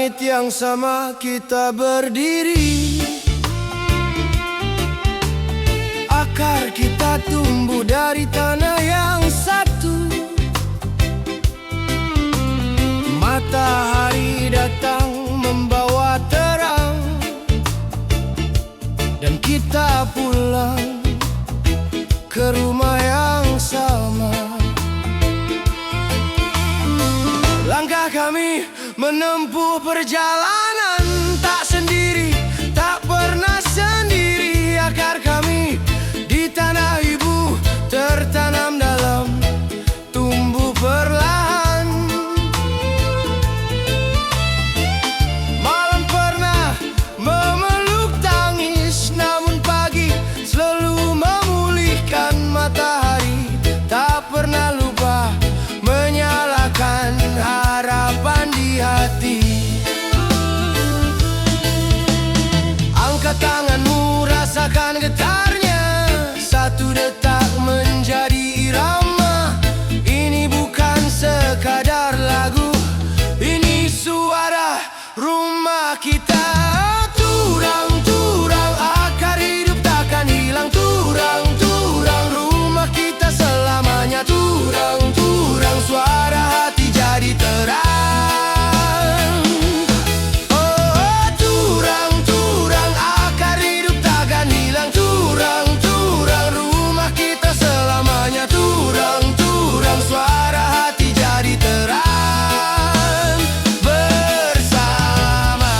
langit yang sama kita berdiri. Akar kita tumbuh dari tanah yang satu. Matahari datang membawa terang, dan kita pulang ke rumah yang sama. Langkah kami menempuh perjalanan, tak sendiri, tak pernah sendiri. Akar kami di tanah ibu tertanam dalam, tumbuh perlahan. Malam pernah memeluk tangis, namun pagi selalu memulihkan. Matahari tak pernah lupa menyalakan harapan di hati. Angkat tanganmu, rasakan getarnya. Satu detak menjadi irama. Ini bukan sekadar lagu, ini suara rumah kita. Turang-turang akar hidup takkan hilang. Turang-turang rumah kita selamanya. Turang-turang suara hati jadi terang. Oh, turang-turang akar hidup takkan hilang. Turang-turang rumah kita selamanya. Turang-turang suara hati jadi terang bersama.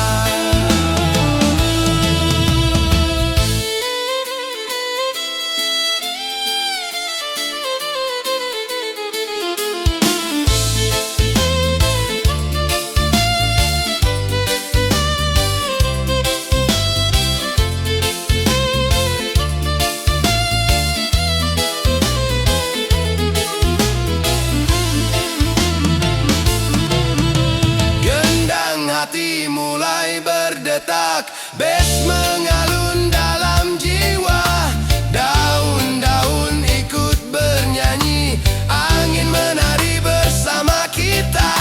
Gendang hati mulai berdetak, bes mengalun dalam jiwa. Daun-daun ikut bernyanyi, angin menari bersama kita.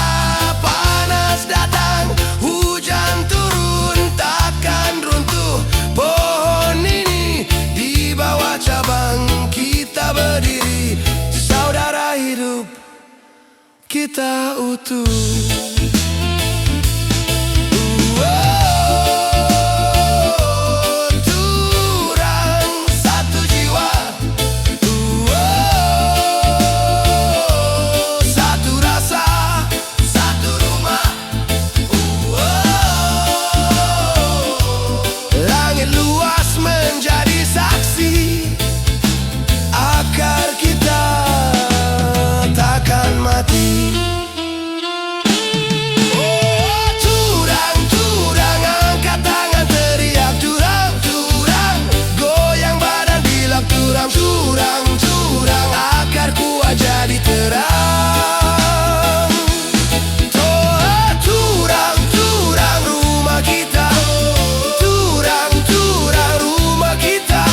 Panas datang, hujan turun, takkan runtuh pohon ini. Di bawah cabang kita berdiri, saudara hidup kita utuh. Turang satu jiwa, satu rasa, satu rumah. Langit luas menjadi saksi, akar kita takkan mati. Turang-turang angkat tangan teriak. Turang-turang goyang badan bilang turang. Turang-turang akar kuat jadi terang. Turang-turang rumah kita. Turang-turang rumah kita.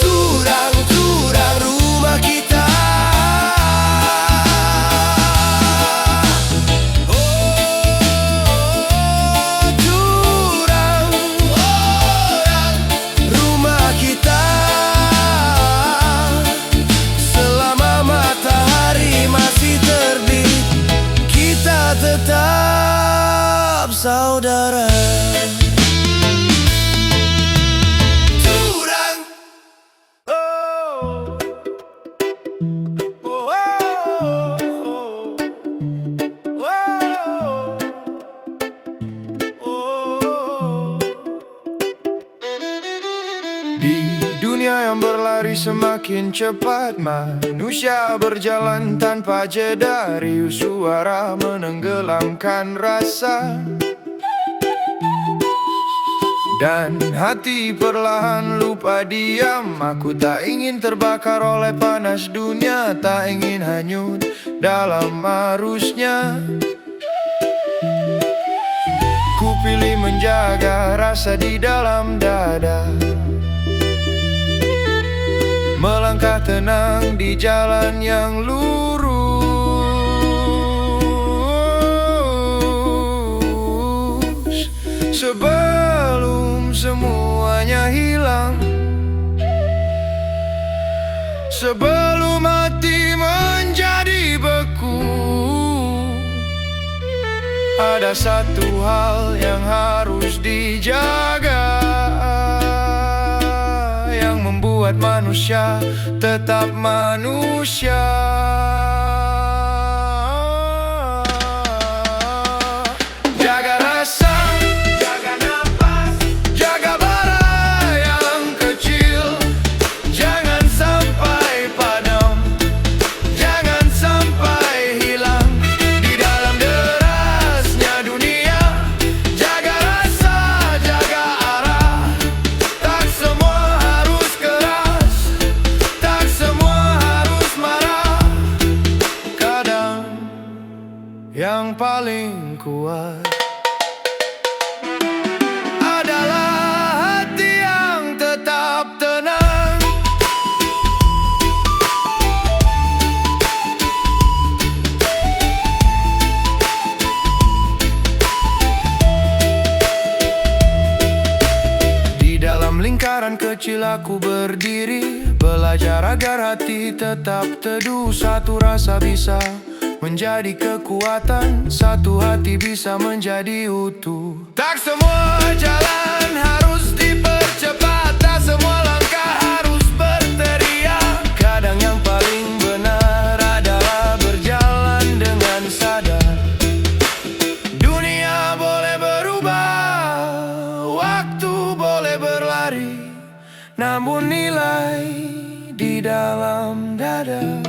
Turang-turang rumah kita. Turang rumah kita. Selama matahari masih terbit, kita tetap saudara. Turang. Oh. Oh, oh, oh, oh. Di dunia yang berlari semakin cepat, manusia berjalan tanpa jeda. Riuh suara menenggelamkan rasa, dan hati perlahan lupa diam. Aku tak ingin terbakar oleh panas dunia, tak ingin hanyut dalam arusnya. Ku pilih menjaga rasa di dalam dada, melangkah tenang di jalan yang lurus. sebelum hati menjadi beku. Ada satu hal yang harus dijaga, yang membuat manusia tetap manusia. Jaga rasa, jaga napas, jaga bara yang kecil. Jangan sampai padam, jangan sampai hilang di dalam derasnya dunia. Jaga rasa, jaga arah, tak semua harus keras, tak semua harus marah. Kadang yang paling kuat adalah hati yang tetap tenang. Di dalam lingkaran kecil aku berdiri, belajar agar hati tetap teduh. Satu rasa bisa menjadi kekuatan, satu hati bisa menjadi utuh. Tak semua jalan harus dipercepat, tak semua langkah harus berteriak. Kadang yang paling benar adalah berjalan dengan sadar. Dunia boleh berubah, waktu boleh berlari, namun nilai di dalam dada.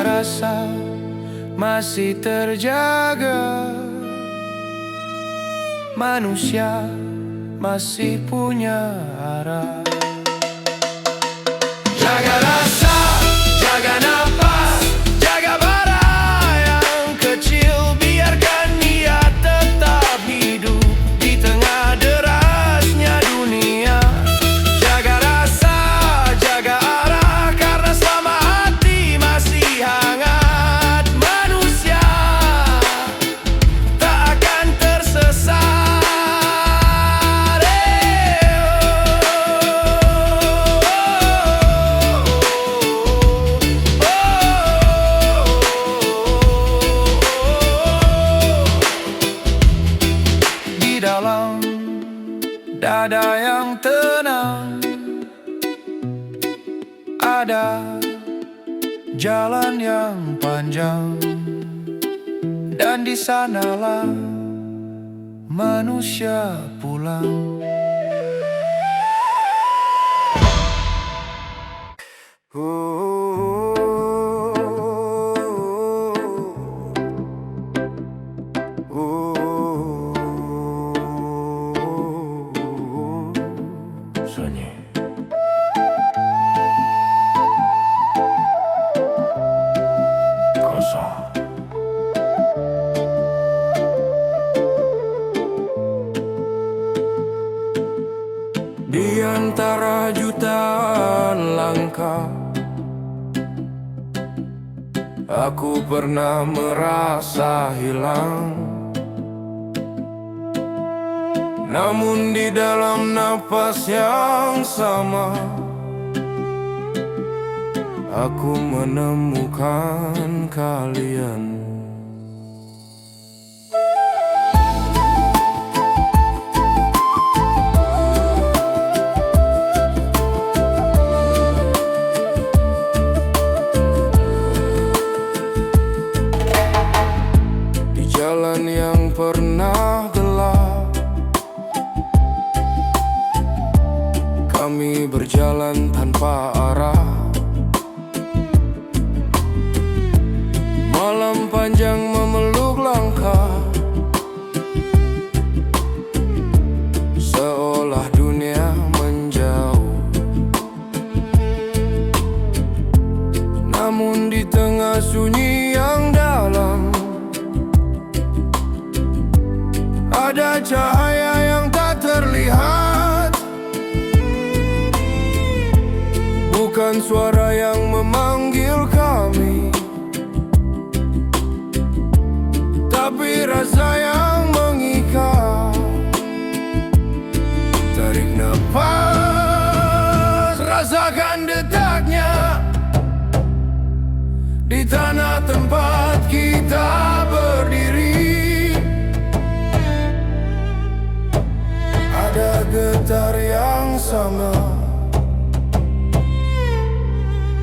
Rasa masih terjaga, manusia masih punya arah. Jaga rasa, jaga napas, jaga bara yang kecil. Biarkan ia tetap hidup di tengah derasnya dunia. Jaga rasa, jaga arah, karena selama hati masih hangat, manusia tak akan tersesat. Di dalam dada yang tenang ada jalan yang panjang, dan di sanalah manusia pulang. Sunyi. Di antara jutaan langkah, aku pernah merasa hilang. Namun di dalam napas yang sama, aku menemukan kalian. Di jalan yang pernah gelap, kami berjalan tanpa arah. Malam panjang memeluk langkah, seolah dunia menjauh. Namun di tengah sunyi yang dalam, ada cahaya yang tak terlihat. Bukan suara yang memanggil kami, tapi rasa yang mengikat. Tarik nafas, rasa di tanah tempat kita berdiri. Ada getar yang sama,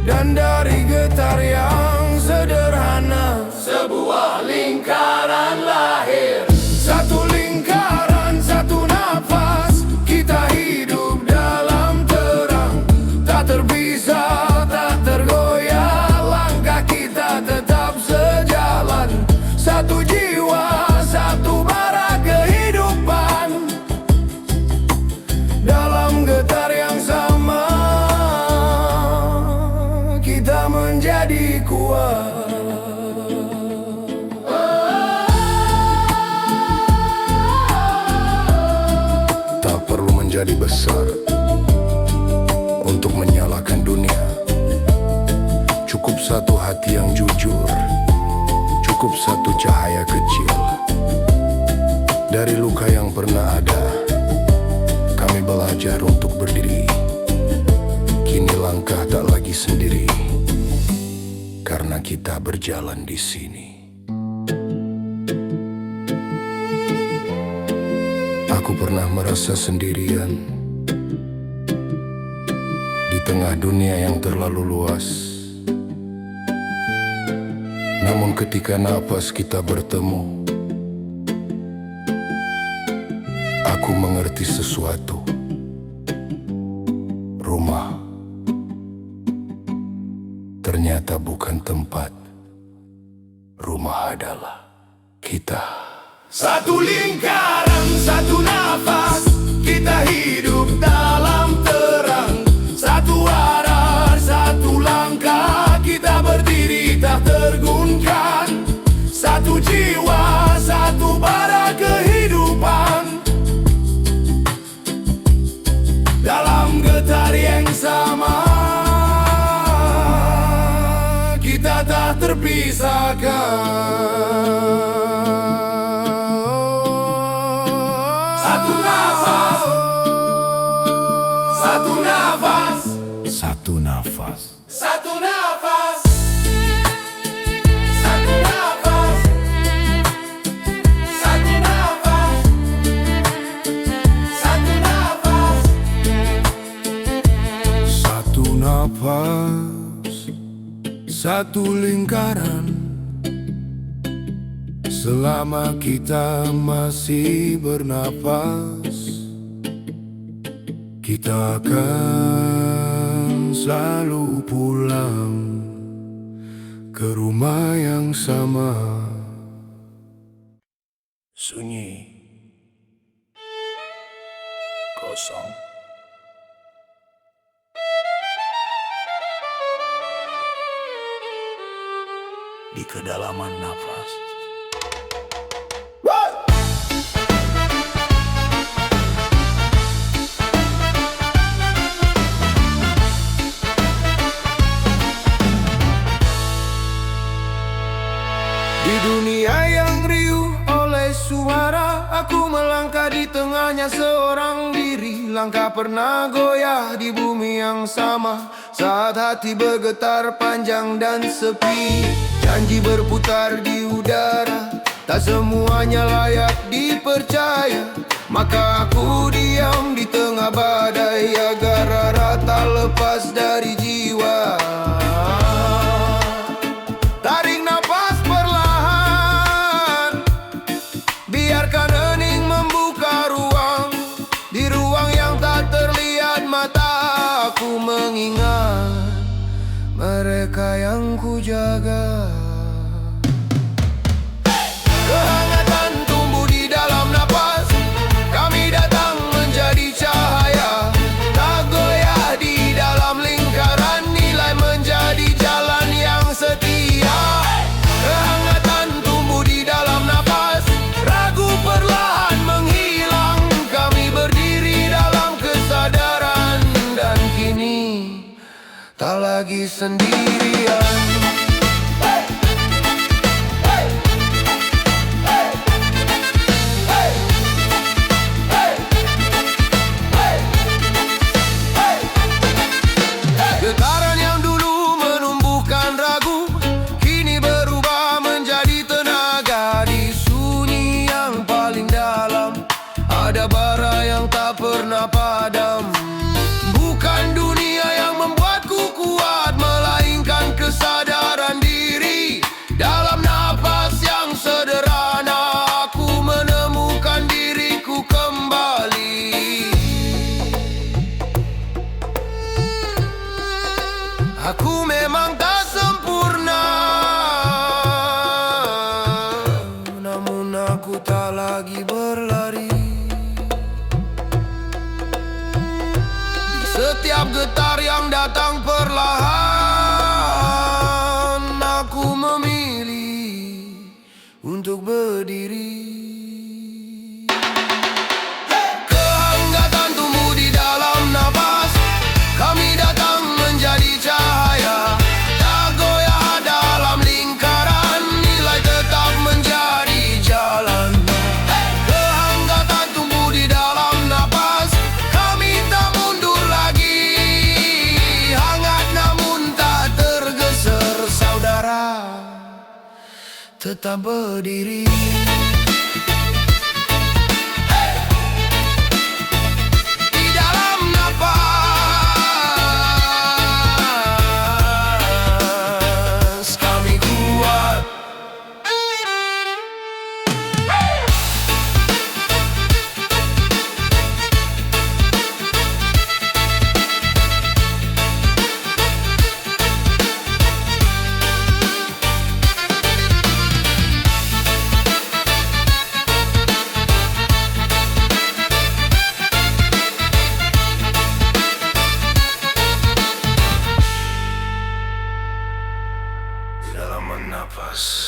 dan dari getar yang sederhana sebuah lingkaran lahir. Satu lingkaran, satu nafas, kita hidup dalam terang. Tak terpisah, tak tergoyah, langkah kita tetap sejalan. Satu jiwa, satu bara kehidupan, dalam getar yang sama kita menjadi kuat. Tak perlu menjadi besar untuk menyalahkan dunia. Cukup satu hati yang jujur, cukup satu cahaya kecil. Dari luka yang pernah ada, kami belajar untuk berdiri. Kini langkah tak lagi sendiri, karena kita berjalan di sini. Aku pernah merasa sendirian di tengah dunia yang terlalu luas. Namun ketika napas kita bertemu, aku mengerti sesuatu. Rumah ternyata bukan tempat, rumah adalah kita. Satu lingkaran, satu nafas, kita hidup dalam terang. Satu arah, satu langkah, kita berdiri tak tergunkan. Satu jiwa, satu bara kehidupan, dalam getar yang sama kita tak terpisahkan. Satu nafas, satu nafas, satu nafas, satu nafas, satu nafas, satu nafas, satu nafas, satu nafas, satu lingkaran. Selama kita masih bernapas, kita akan selalu pulang ke rumah yang sama. Sunyi, kosong, di kedalaman nafas. Di dunia yang riuh oleh suara, aku melangkah di tengahnya seorang diri. Langkah pernah goyah di bumi yang sama, saat hati bergetar panjang dan sepi. Janji berputar di udara, tak semuanya layak dipercaya. Maka aku diam di tengah badai, agar rara tak lepas dari jiwa. Tarik nafas perlahan, biarkan hening membuka ruang. Di ruang yang tak terlihat mata, aku mengingat mereka yang ku jaga. Kehangatan tumbuh di dalam napas, kami datang menjadi cahaya. Tak goyah di dalam lingkaran, nilai menjadi jalan yang setia. Kehangatan tumbuh di dalam napas, ragu perlahan menghilang. Kami berdiri dalam kesadaran, dan kini tak lagi sendirian. Getaran yang dulu menumbuhkan ragu, tetap berdiri. Di dalam napas kami kuat. Dalam menapas.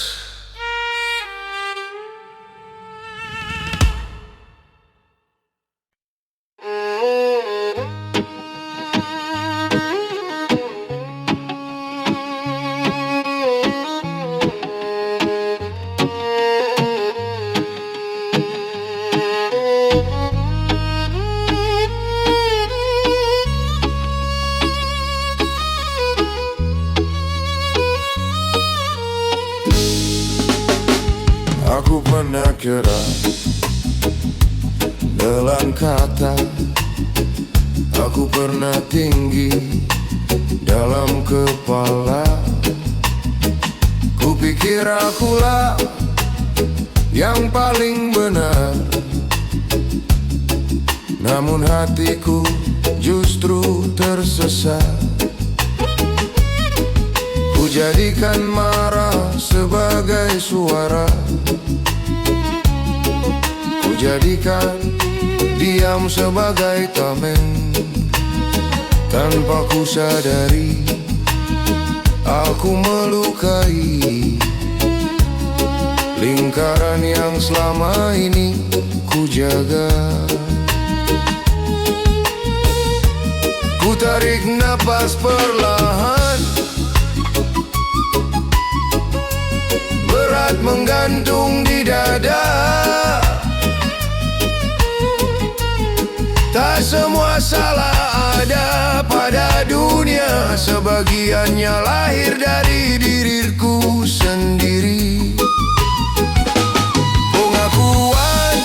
Aku pernah kira dalam kata, aku pernah tinggi dalam kepala. Kupikir akulah yang paling benar, namun hatiku justru tersesat. Ku jadikan marah sebagai suara, ku jadikan diam sebagai tameng. Tanpa ku sadari, aku melukai lingkaran yang selama ini ku jaga. Ku tarik napas perlahan, berat menggantung di dada. Tak semua salah ada pada dunia, sebagiannya lahir dari diriku sendiri. Pengakuan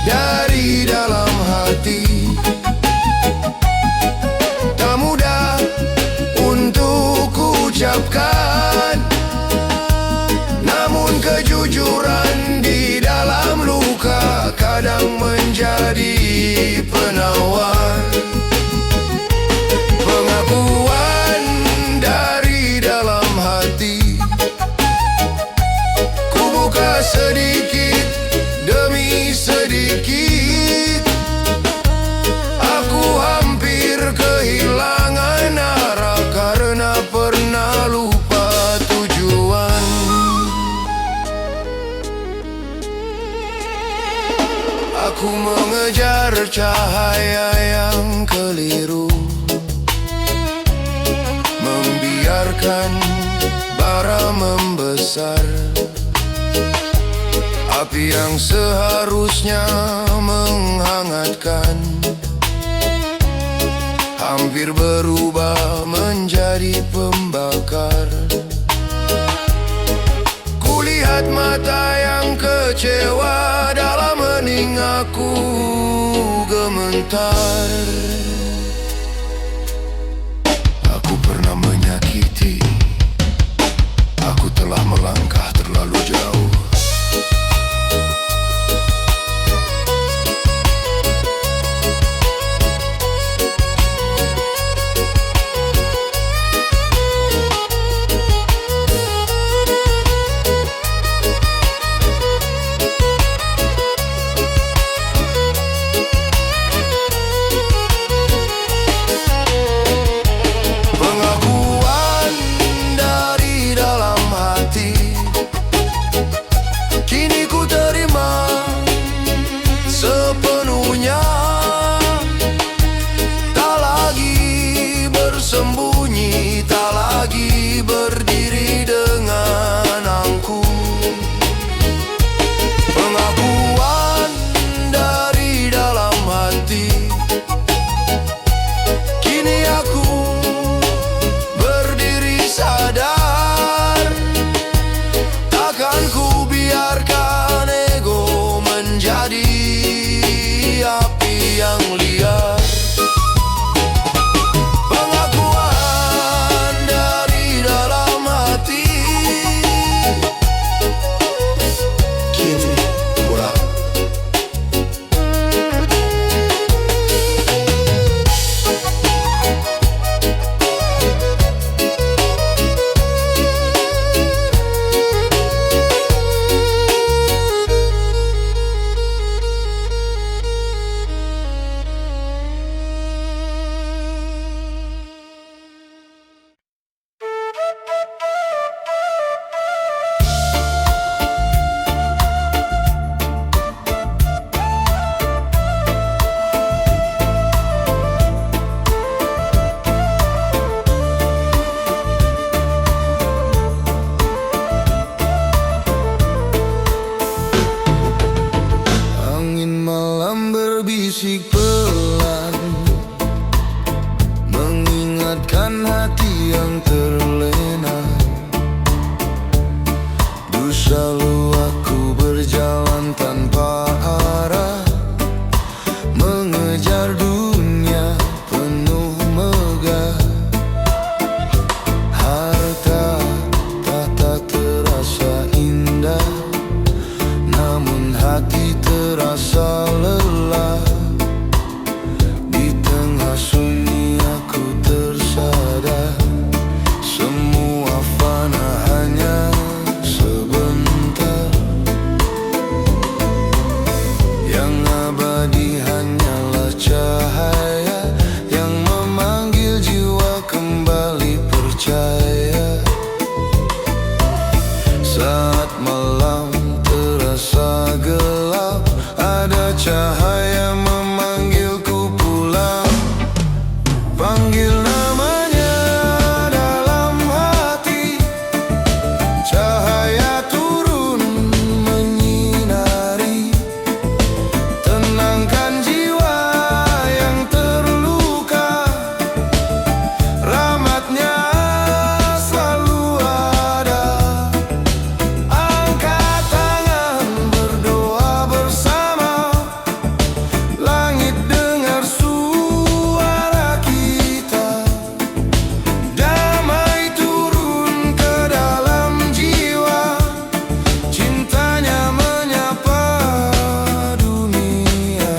dari dalam hati tak mudah untuk ku ucapkan, namun kejujuran di dalam luka kadang menjadi penawar. Pengakuan dari dalam hati ku buka sedikit demi sedikit. Aku hampir kehilangan arah karena pernah lupa tujuan. Aku mengejar cahaya yang keliru, membiarkan bara membesar. Api yang seharusnya menghangatkan hampir berubah menjadi pembakar. Kulihat mata yang kecewa dalam hening aku gemetar. Aku pernah menyakiti, aku telah melangkah terlalu jauh. Kini Selalu aku berjalan tanpa arah, mengejar dunia penuh megah. Harta tahta terasa indah, namun hati terasa lelah. Di tengah sunyi aku tersadar, semua fana hanya sebentar. Yang abadi hanyalah cahaya yang memanggil jiwa kembali percaya. Saat malam terasa gelap, ada cahaya memanggilku pulang. Panggil namanya dalam hati, cahaya turun menyinari, tenangkan jiwa yang terluka. Rahmatnya selalu ada. Angkat tangan berdoa bersama, langit dengar suara kita. Damai turun ke dalam jiwa, cintanya menyapa dunia.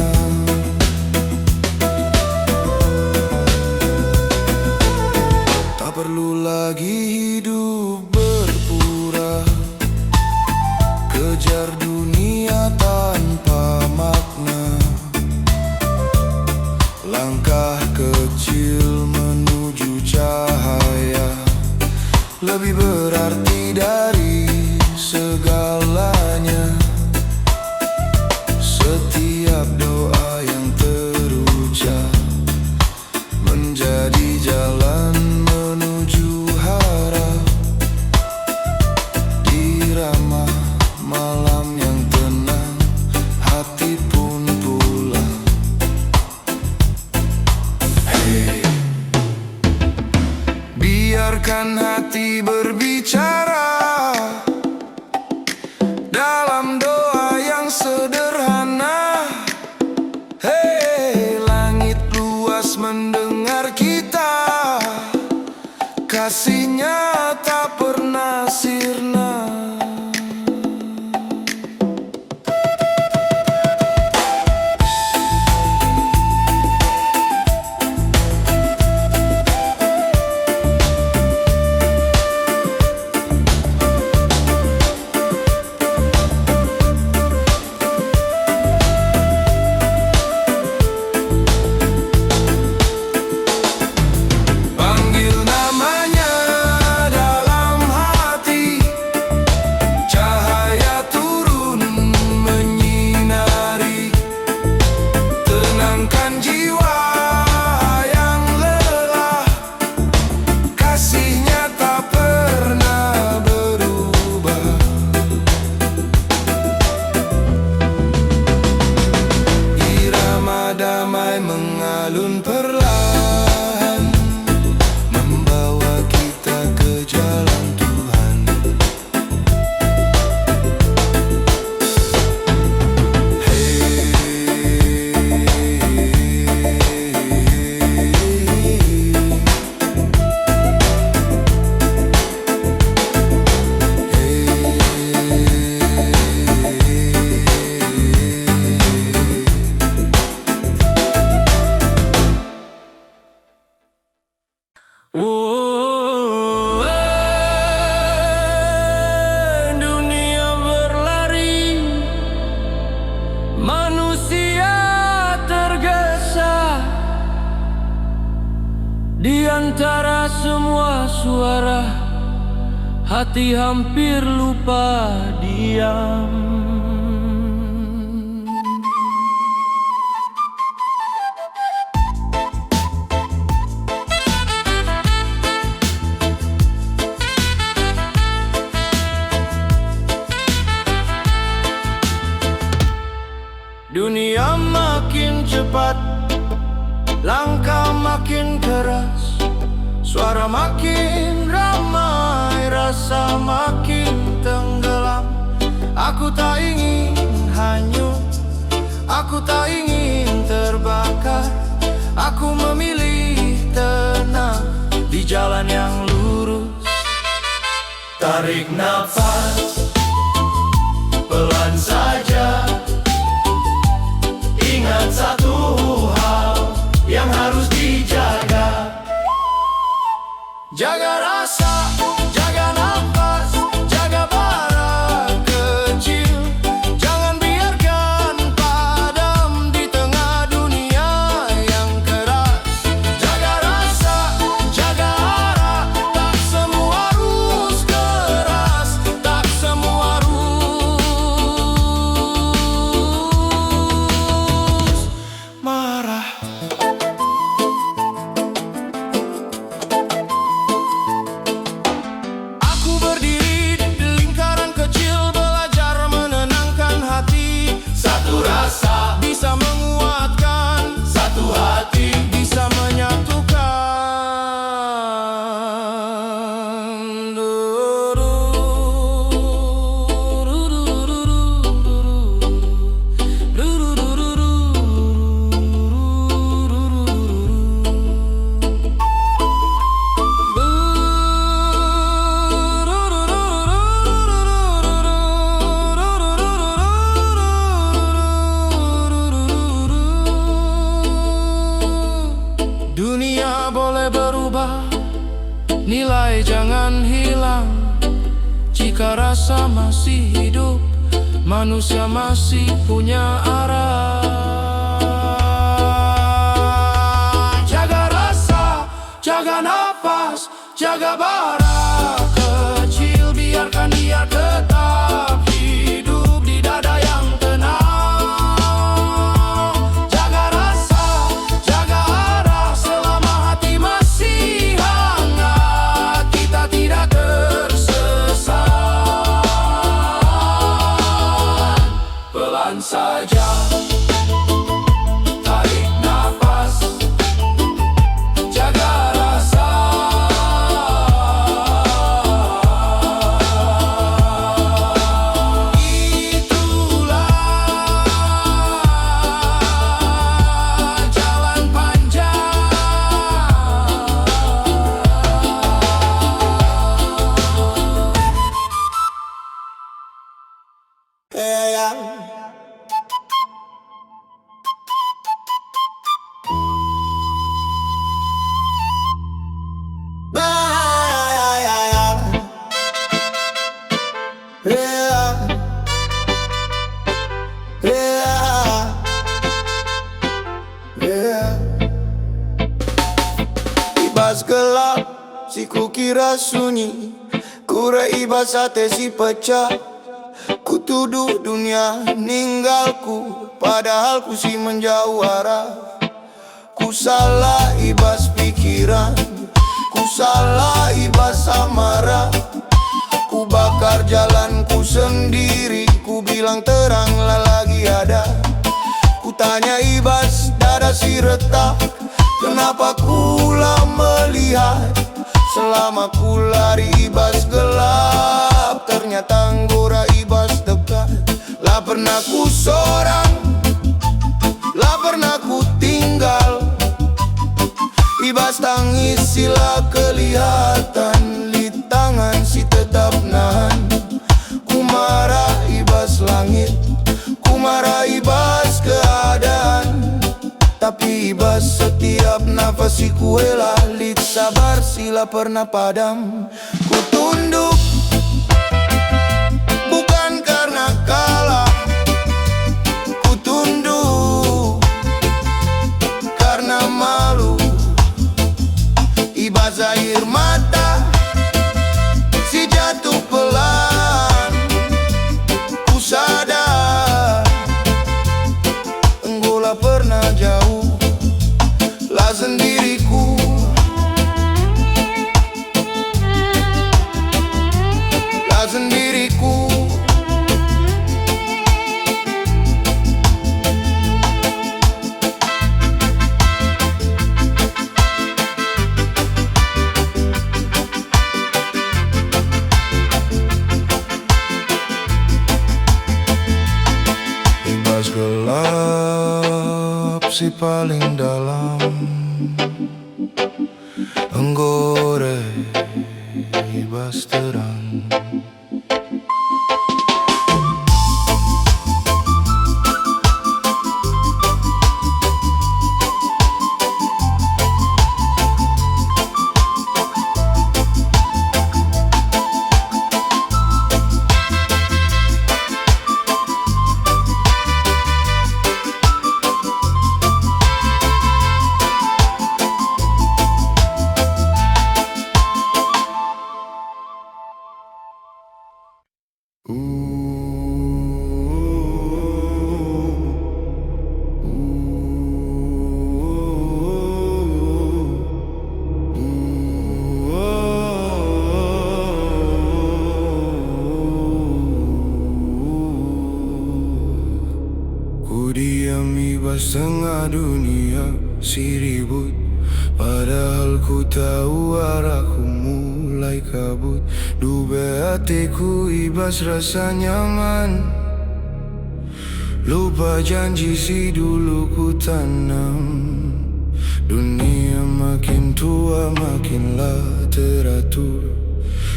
Tak perlu lagi hidup berpura, kejar dunia tanpa makna. Langkah kecil menuju cahaya lebih berarti dari segalanya. Setiap doa yang terucap menjadi jalan menuju harap. Irama malam yang tenang, hati pun pulang. Hey, biarkan hati berbicara dalam doa yang sederhana. Hey, langit luas mendengar kita, kasihnya tak pernah sirna. Panggil namanya dalam hati, cahaya turun menyinari, tenangkan jiwa yang lelah. Kasihnya tak pernah berubah. Irama damai mengalun perlahan, membawa kita ke jalan Tuhan. Dunia berlari, manusia tergesa di antara semua suara. Hati hampir lupa diam. Dunia makin cepat, langkah makin keras, suara makin ramai, rasa makin tenggelam. Aku tak ingin terbakar, aku memilih tenang di jalan yang lurus. Tarik nafas, pelan saja. Ingat satu hal yang harus dijaga. Jaga rasa, jaga nafas, jaga bara kecil. Jangan biarkan padam di tengah dunia yang keras. Jaga rasa, jaga arah, tak semua harus keras, tak semua harus marah. Bisa menguatkan, satu hati bisa menyatukan. Dunia boleh berubah, nilai jangan hilang. Jika rasa masih hidup, manusia masih punya arah. Jaga rasa, jaga nafas, jaga bara kecil. Biarkan dia tetap hidup di dada yang tenang. Saja tarik nafas, jaga rasa. Itulah jalan panjang. Ibas gelap, si kukira sunyi, ibas hati si pecah. Ku tuduh dunia ninggalku, padahal ku si menjauh arah. Ku salah ibas pikiran, ku salah ibas amarah. Ku bakar jalanku sendiri, ku bilang teranglah lagi ada. Ku tanya ibas dada si retak, kenapa kulah melihat? Selama ku lari ibas gelap, ternyata anggora ibas dekat. Lah pernah ku sorang, lah pernah ku tinggal. Ibas tangis sila kelihatan, di tangan si tetap nahan. Ku marah ibas langit, ku marah ibas keadaan. Tapi ibas setiap nafas si ku hela, lit sabar sila pernah padam. Ku tunduk bukan karena kalah, ku tunduk karena malu. Ibas air mata si jatuh pelan, ku sadar enggola pernah jauh lah sendiriku. galaksi paling dalam. Anggore ibas terang. Ku diam ibas tengah dunia si ribut, padahal ku tahu arahku mulai kabut. Dube hatiku ibas rasa nyaman, lupa janji si dulu ku tanam. Dunia makin tua makinlah teratur,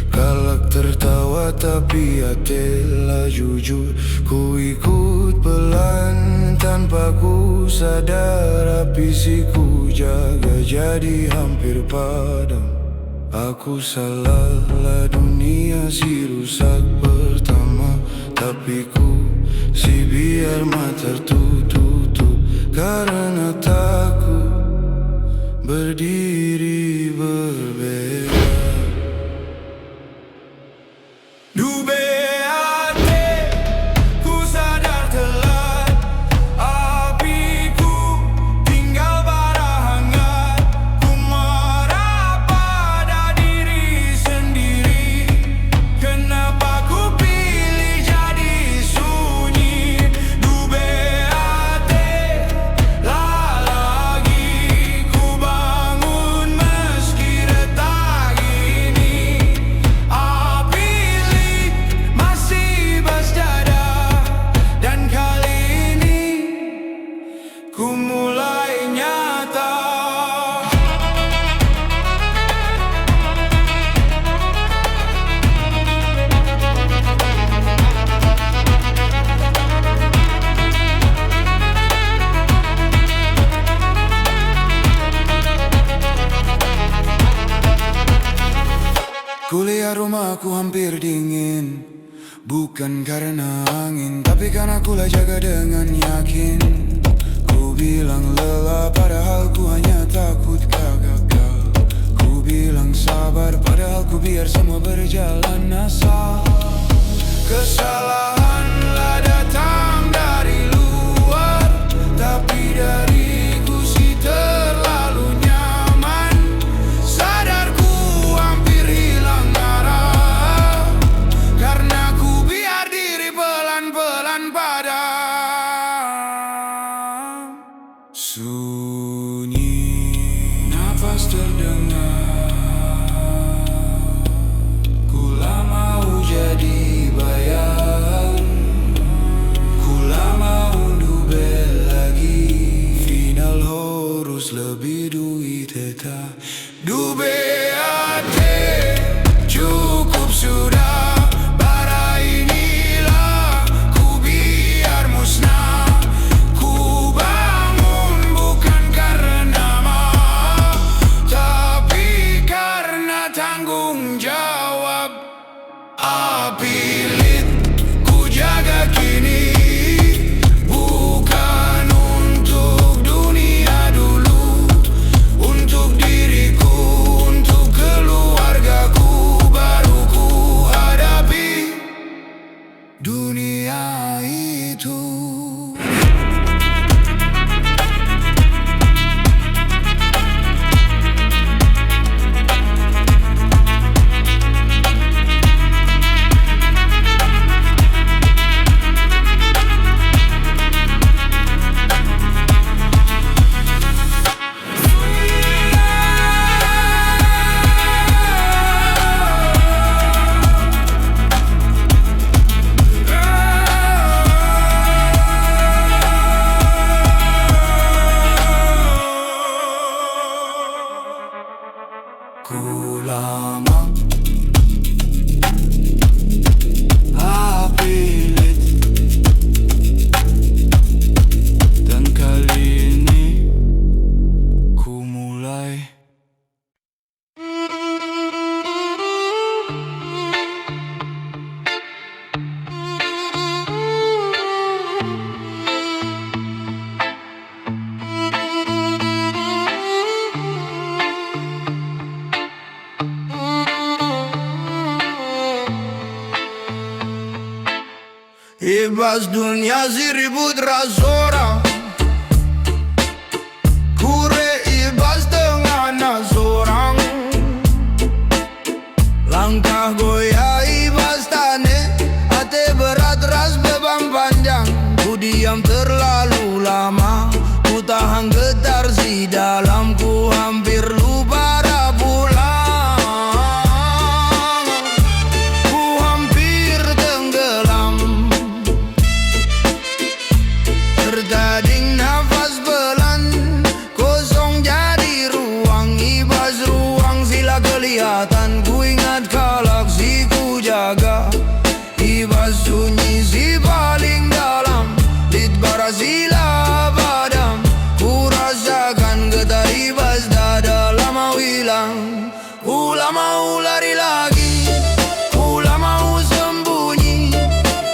galak tertawa tapi hatilah jujur. Ku ikut pelan tanpa ku sadar, api si ku jaga jadi hampir padam. Aku salahlah, dunia si rusak pertama, tapi ku si biar mata tertutup karena takut berdiri berbeda. Dube hati, ku sadar telat, apiku tinggal bara hangat. Ku marah pada diri sendiri, kenapa ku pilih jadi sunyi. Dube hati, lagi ku bangun meski retak ini. Dan kali ini ku mulai nyata. Kuliah rumahku hampir dingin, bukan karena angin, tapi karena kulah jaga dengan yakin. Ku bilang lelah padahal ku hanya takut gagal. Ku bilang sabar padahal ku biar semua berjalan asal. Kesalahanlah datang dari luar, tapi dariku si terlalu nyaman. Sadarku hampir hilang arah, karena ku biar diri pelan-pelan padam. Sunyi, nafas terdengar, ku lama mau jadi bayang. Ku lama dube lagi, final harus lebih duit tetap. Dube hati, cukup sudah. Bara inilah ku biar musnah. Ku bangun bukan karena maaf, tapi karena tanggung jawab. Api lit ku jaga kini, bukan untuk dunia dulu, untuk diriku, untuk keluargaku. Baru ku hadapi dunia itu. Ibas dunia si ribut rasora, kure ibas tengah nasorang. Langkah goyah ibas tane, ate berat ras beban panjang. Ku diam terlalu lama, ku tahan getar si dalamku, hampir lupa dah pulang. Ku hampir tenggelam, tertading nafas pelan, kosong jadi ruang. Ibas ruang sila kelihatan, ku ingat galaksi ku jaga. Ibas sunyi si paling dalam, litbara sila padam. Ku rasakan getar ibas dada lama hilang. Ku mau lari lagi, ku mau sembunyi.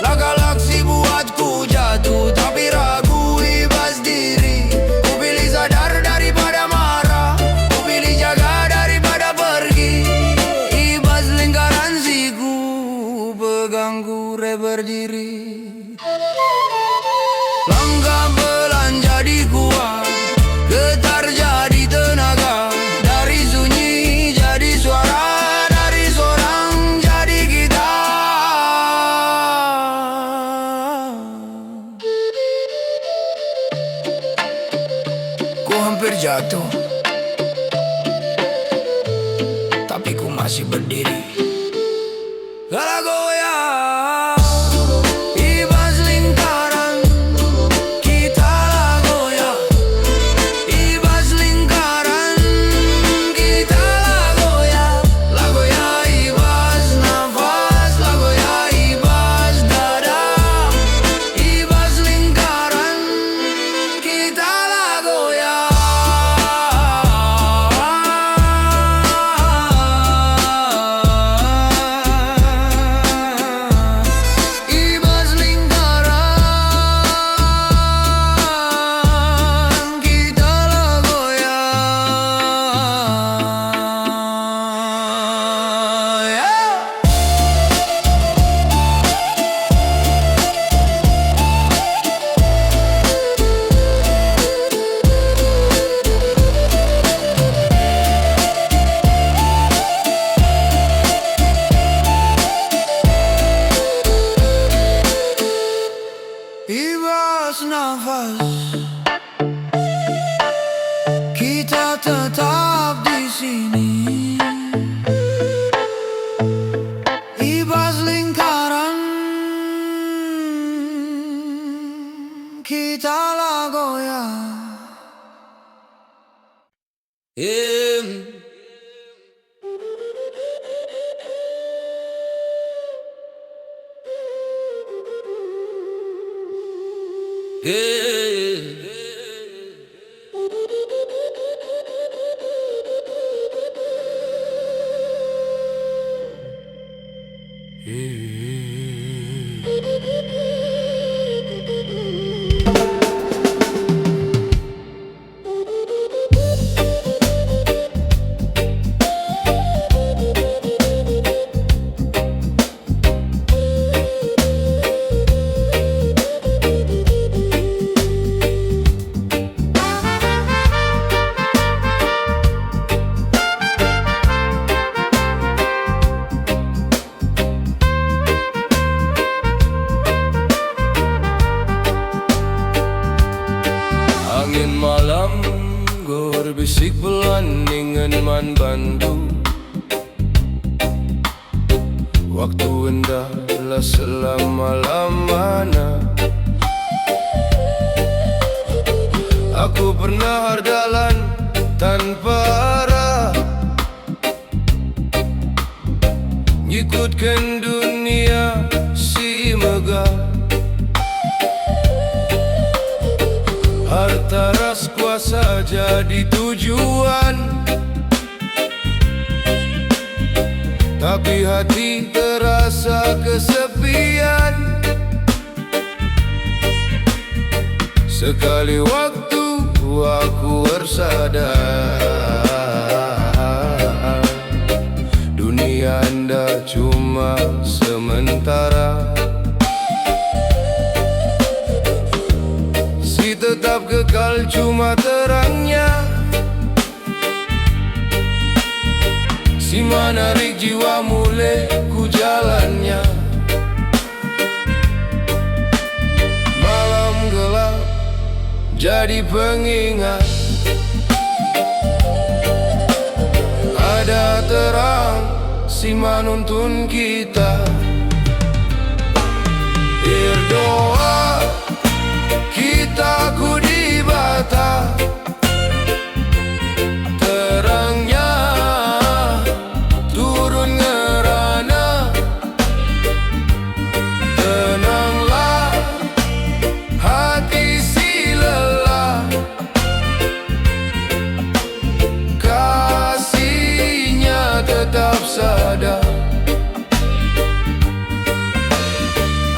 La galaksi buatku jatuh tapi ragu ibas diri. Ku pilih sadar daripada marah, ku pilih jaga daripada pergi. Ibas lingkaran siku, pegang kure berdiri. Langkah pelan jadi kuat, getar jadi tenaga. Dari sunyi jadi suara, dari seorang jadi kita. Ku hampir jatuh, tapi ku masih berdiri. Gala goyah, ibas lingkaran, kita lah goyah. Ibas lingkaran, kita lah goyah. La goyah ibas nafas, la goyah ibas dada. Ibas lingkaran, kita lah goyah. Ibas lingkaran, kita lah goyah. Ibas nafas, kita tetap di sini. Ibas lingkaran, kita lah goyah. Angin malam berbisik pelan ingin man bantu. Waktu indahlah selama-lamanya. Aku pernah berjalan tanpa arah, ngikutkan dunia si megah. Harta ras kuasa jadi tujuan, tapi hati terasa kesepian. Sekali waktu aku bersadar, dunia anda cuma sementara. kekal cuma terangnya. Si menarik jiwa mulai ku jalannya. Malam gelap jadi pengingat, ada terang si menuntun kita. Berdoa kita ku di bata, terangnya turun ngerana. Tenanglah hati si lelah, kasihnya tetap sadar.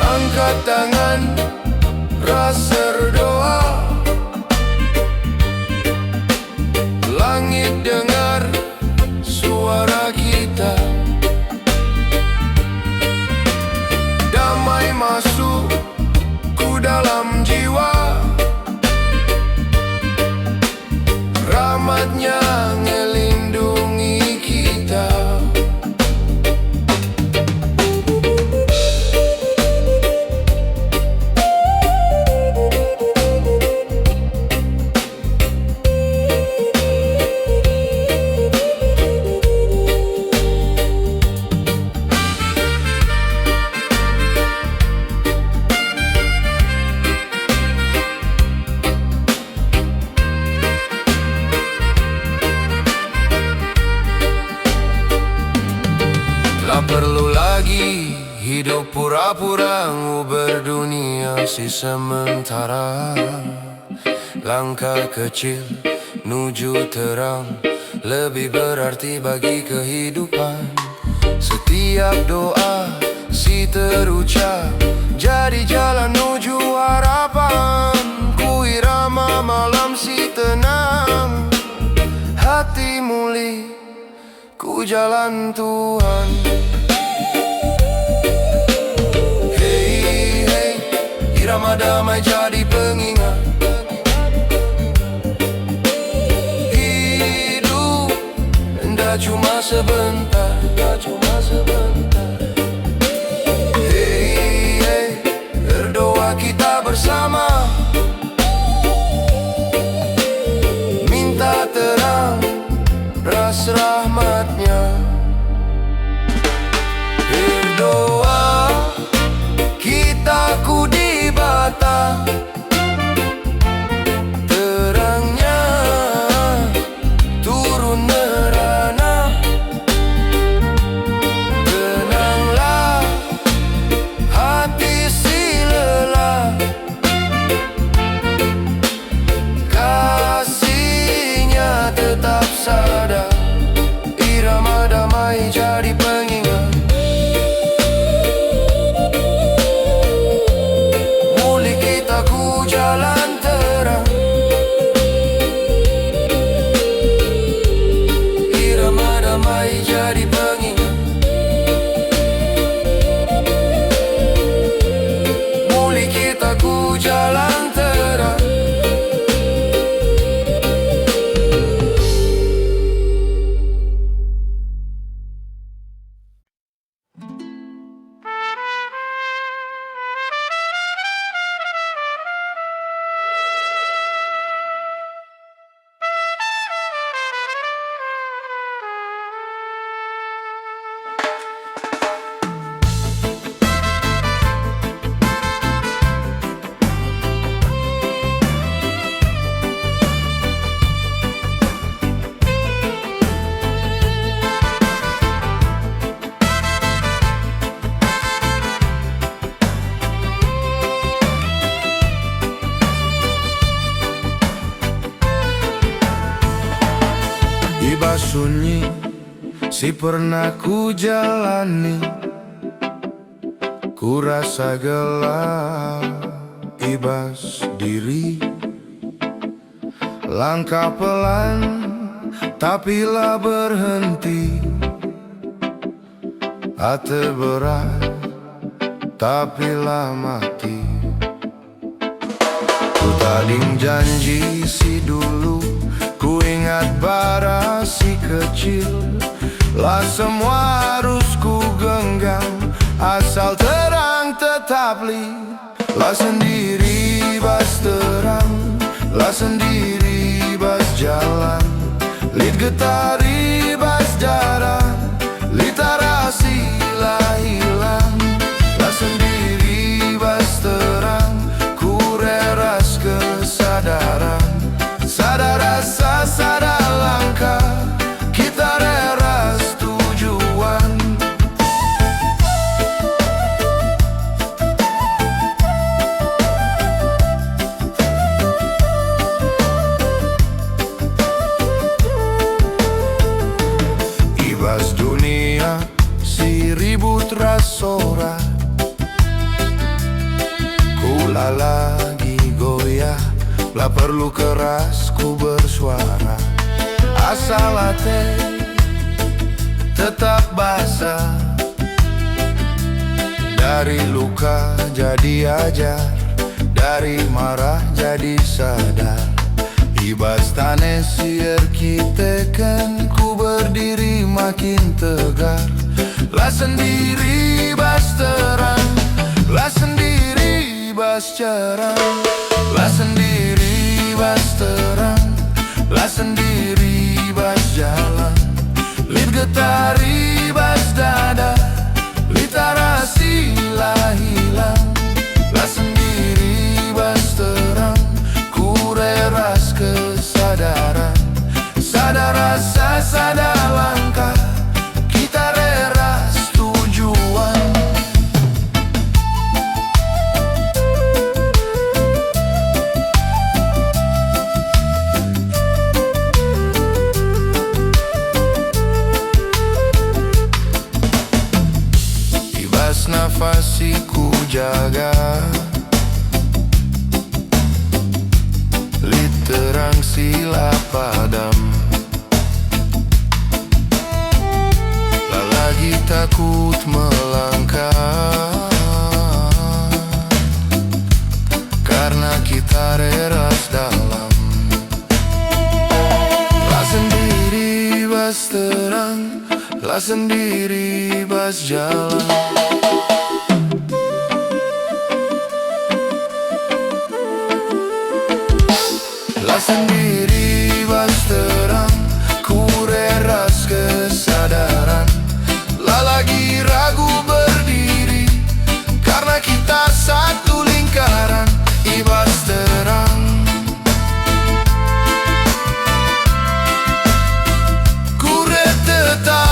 Angkat tangan, rasa berdoa, langit dengar suara kita. Damai masuk ku dalam jiwa, rahmatnya ngelindungi kita. Tak perlu lagi hidup pura-pura berdunia si sementara. Langkah kecil menuju terang lebih berarti bagi kehidupan. Setiap doa si terucap jadi jalan menuju harapan. Ku irama malam si tenang, hati muli ku jalan Tuhan. Hey, hey, irama damai jadi pengingat. Hidup ndak cuma sebentar, ndak cuma sebentar. Hey, hey, berdoa kita bersama, minta terang ras rahmatnya. Berdoa kita ku di bata, terangnya turun nerana. Tenanglah hati si lelah, kasihnya tetap sadar. Irama damai jadi pengingat, muli kita ku jalan terang. Irama damai jadi pengingat, muli kita ku jalan terang. Ibas sunyi si pernah ku jalani, ku rasa gelap ibas diri. Langkah pelan tapi lah berhenti, hati berat tapi lah mati. Ku tading janji si dulu, ku ingat bara si kecil. Lah semua harus ku genggam, asal terang tetap lid. Lah sendiri bas terang, lah sendiri bas jalan. Lid getari bas jalan, literasi lah hilang. Lah sendiri bas terang, ku reras kesadaran. Sadar rasa, sadar langkah, kita reras tujuan. Ibas dunia si ribut rasora, kula lagi goyah, lah perlu keras ku bersuara. Asal hati tetap basah, dari luka jadi ajar, dari marah jadi sadar. Ibas tanah siar kita kan ku berdiri makin tegar. Lah sendiri bas terang, lah sendiri bas cerah. Lah sendiri bas terang, lah sendiri bas jalan. Lid getari bas dada, literasi lah hilang. Lah sendiri bas terang, ku reras kesadaran. Sadar rasa, sadar langkah, kita reras tujuan. Ibas nafasi ku jaga, literang sila padam. Lah lagi takut melangkah, karena kita reras dalam. Lah sendiri bas terang, lah sendiri bas jalan. Lah sendiri bas terang, ku reras kesadaran. Lah lagi ragu berdiri, karena kita satu lingkaran. Ibas terang, ku tetap.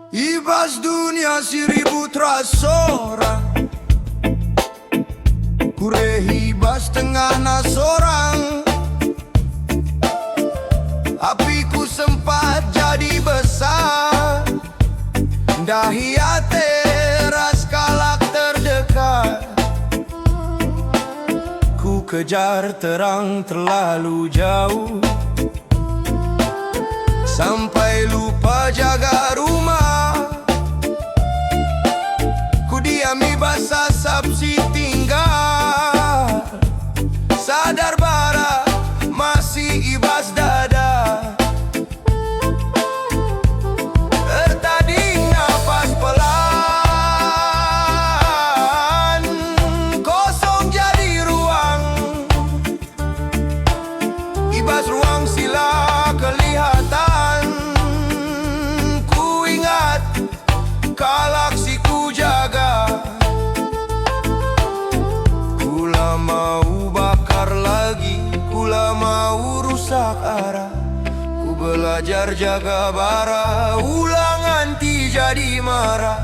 Ibas dunia si ribut rasora, kurehi bas tengah nasorang. Apiku sempat jadi besar, dahi ate ras kalak terdekat. Ku kejar terang terlalu jauh, sampai lupa jaga rumah. Ku diami basah sabsi tinggal, sadar bara masih ibas dada. Tertading nafas pelan, kosong jadi ruang. Ibas ruang sila kelihatan, ku galaksi ku jaga. Kula mau bakar lagi, kula mau rusak arah. Ku belajar jaga bara, ulang anti jadi marah.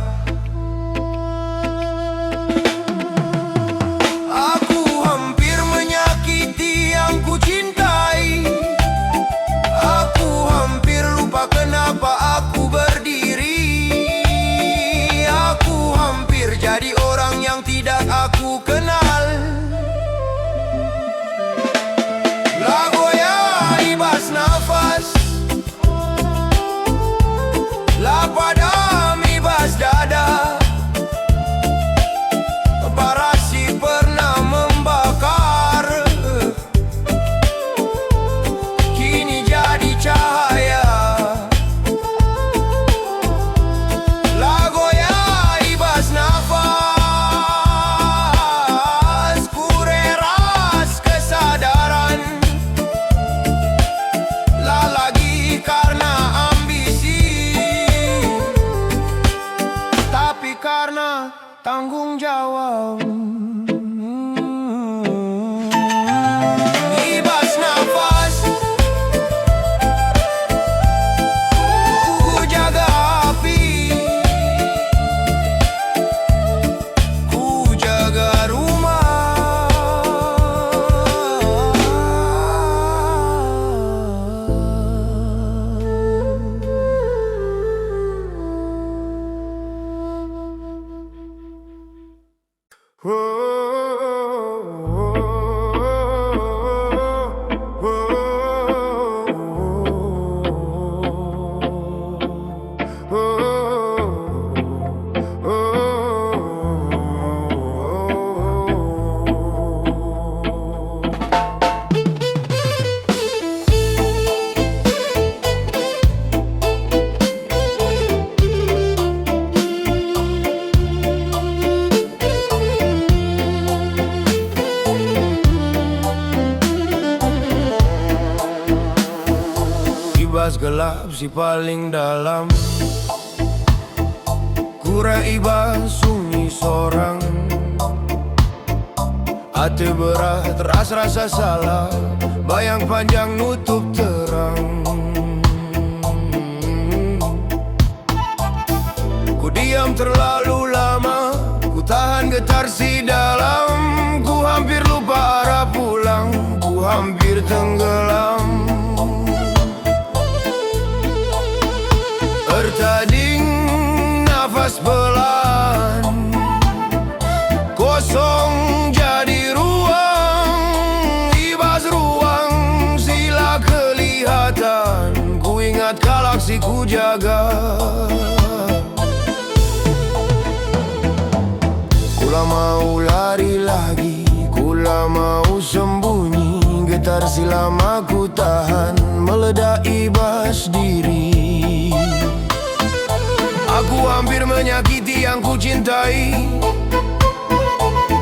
Aku hampir menyakiti yang ku cintai. Aku hampir lupa kenapa aku berdiri. Aku hampir jadi orang yang tidak aku kenal. Lagoya ibas nafas, la padam ibas dada. Barasi pernah membakar, kini jadi cahaya. Lagoya ibas nafas, ku reras kesadaran. La lagi karena ambisi, tapi karena tanggung jawab. Ibas nafas, ku jaga api, ku jaga rumah. Ibas gelap si paling dalam, kura ibas sunyi sorang. Hati berat rasa salah, bayang panjang nutup terang. Ku diam terlalu lama, ku tahan getar si dalam. Ku hampir lupa arah pulang, ku hampir tenggelam. Tertading nafas pelan, kosong jadi ruang. Ibas ruang sila kelihatan, ku ingat galaksi ku jaga. Kula mau lari lagi, kula mau sembunyi. Getar silama ku tahan, meledak ibas diri. Aku hampir menyakiti yang ku cintai.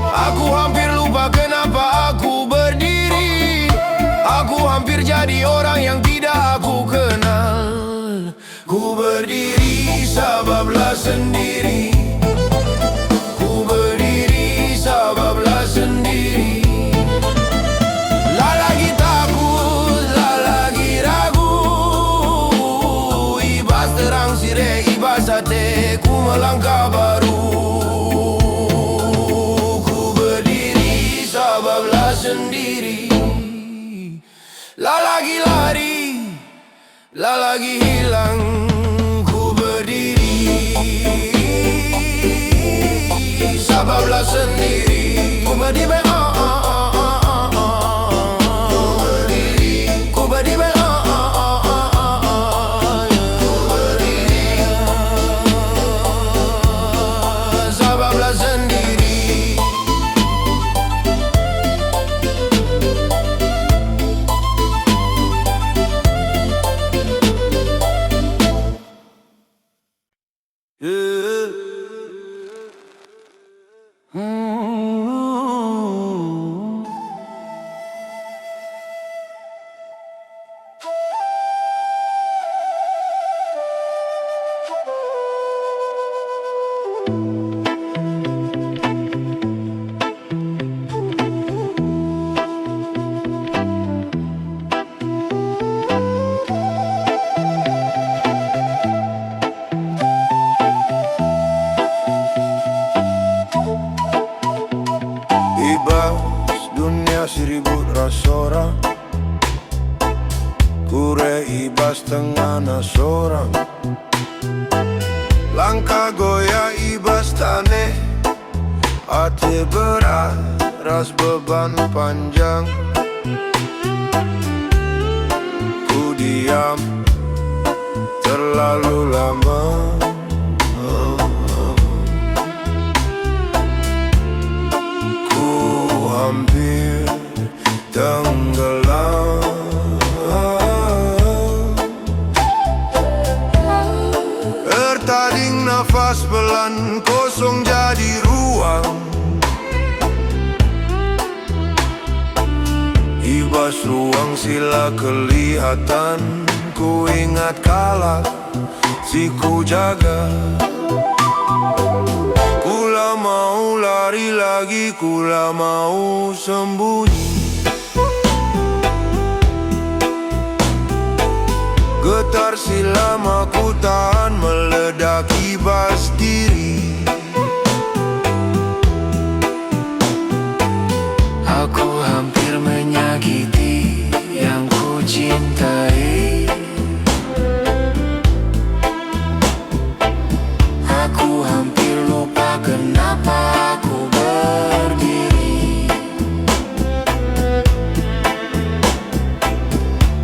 Aku hampir lupa kenapa aku berdiri. Aku hampir jadi orang yang tidak aku kenal. Ku berdiri sebablah sendiri. Ku berdiri sebablah sendiri. La lagi takut, la lagi ragu. Ibas terang sire, ibas hati, ku melangkah baru. Ku berdiri sebablah sendiri. La lagi lari, la lagi hilang. Ku berdiri sebablah sendiri. Ku berdiri, ku berdiri, sebablah sendiri. ibas tengah sorang. Langkah goyah ibas tane, hati berat, ras beban panjang. Ku diam terlalu lama, ku hampir tenggelam. Tertading nafas pelan, kosong jadi ruang. Ibas ruang sila kelihatan. Ku ingat kala si ku jaga. Kula mau lari lagi, kula mau sembunyi. Getar silama ku tahan meledak ibas diri. Aku hampir menyakiti yang ku cintai. Aku hampir lupa kenapa aku berdiri.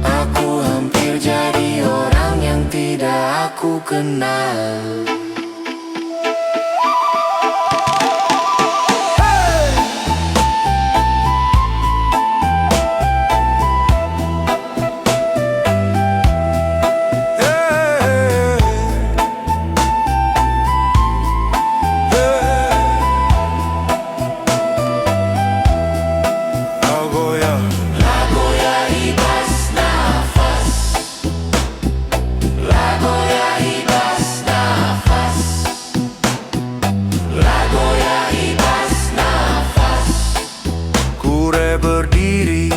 Aku hampir jadi orang yang tidak aku kenal. Berdiri,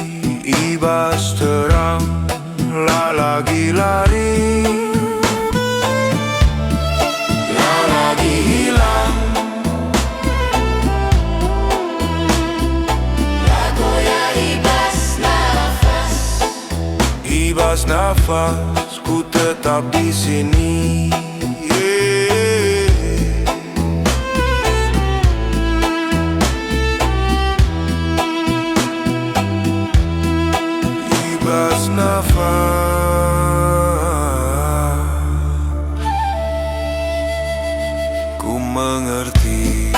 ibas terang, lagi lari, lagi hilang. Lagoya ibas nafas, ibas nafas, ku tetap di sini. Ibas nafas, ku mengerti.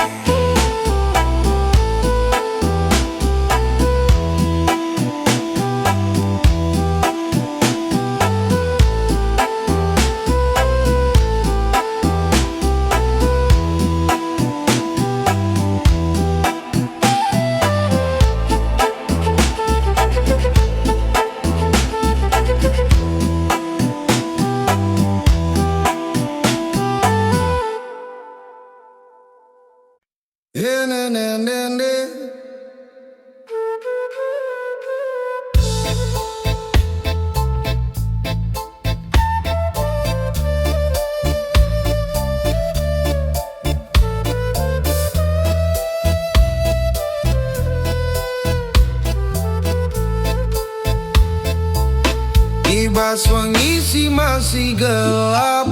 Ibas mengisi masih gelap,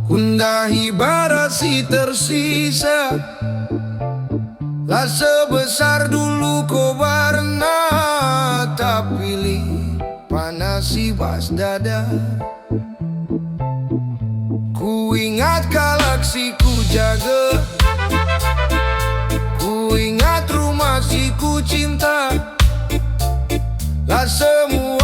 hundahi bara si tersisa. Lah sebesar dulu kau warna, tak pilih panas ibas dada. Ku ingat galaksi ku jaga, ku ingat rumah si ku cinta. Lah semua